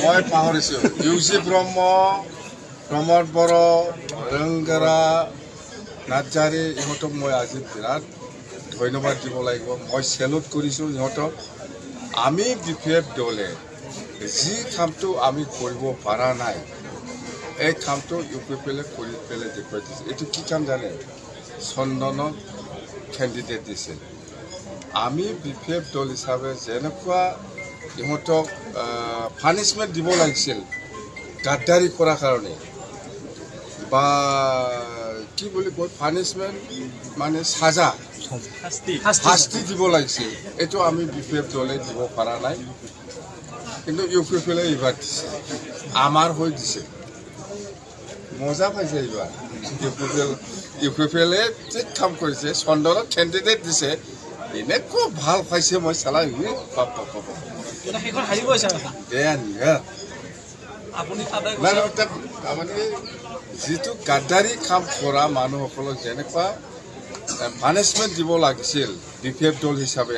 মই পাহৰিছো ইউজি ব্ৰহ্ম প্ৰমোদ বড় ৰংগৰা নাৰ্জাৰী ইহঁতক মই আজি বিৰাট ধন্যবাদ দিব লাগিব মই সেলুট কৰিছোঁ ইহঁতক আমি বিপিএফ দলে যি কামটো আমি কৰিব পৰা নাই এই কামটো ইউপিএফএলে কৰি পেলাই দেখুৱাই দিছে এইটো কি কাম জানে চন্দনক কেণ্ডিডেট দিছে আমি বিপিএফ দল হিচাপে যেনেকুৱা ইহঁতক পানিশমেণ্ট দিব লাগিছিল গাদ্দাৰী কৰাৰ কাৰণে বা কি বুলি কয় পানিশমেণ্ট মানে সাজা শাস্তি দিব লাগিছিল এইটো আমি বিপিএফ দলে দিব পৰা নাই কিন্তু ইউপিএফএলে এইবাৰ দিছে আমাৰ হৈ দিছে মজা পাইছে এইবাৰ ইউপিএফএলে ঠিক কাম কৰিছে চন্দনক কেণ্ডিডেট দিছে এনেকুৱা ভাল পাইছে মই চালা যিটো গাদ্দাৰী কাম কৰা মানুহসকলক যেনেকুৱা পানিশমেণ্ট দিব লাগিছিল বিপিএফ দল হিচাপে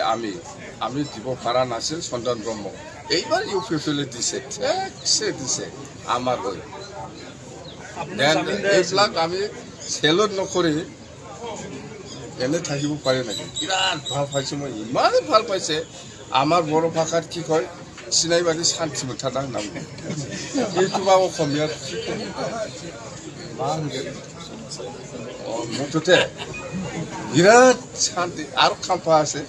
আমি দিব পৰা নাছিল চন্দন ব্ৰহ্ম এইবাৰ ইউপিএফএলে দিছে ঠিকছে দিছে আমাৰ হৈ এইবিলাক আমি চেলুট নকৰি এনে থাকিব পাৰে নেকি বিৰাট ভাল পাইছোঁ মই ইমানেই ভাল পাইছে আমাৰ বড়ো ভাষাত কি কয় চিনাইবাদী শান্তি মুঠাদাং নাম এইটো বা অসমীয়াত মুঠতে বিৰাট শান্তি আৰু খাম্পা আছে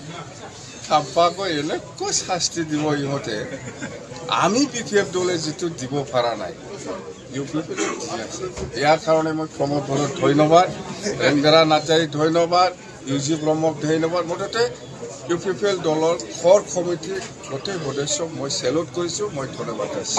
খাম্পাকৈ এনেকৈ শাস্তি দিব ইহঁতে আমি বিপিএফ দলে যিটো দিব পৰা নাই ইয়াৰ কাৰণে মই প্ৰমোদ বড়োক ধন্যবাদ ৰেংগৰা নাৰ্জাৰীক ধন্যবাদ ইউজি ব্ৰহ্মক ধন্যবাদ মুঠতে ইউপিএফএল দলৰ কোৰ কমিটিৰ গোটেই সদস্যক মই চেলুট কৰিছোঁ মই ধন্যবাদ দিছোঁ।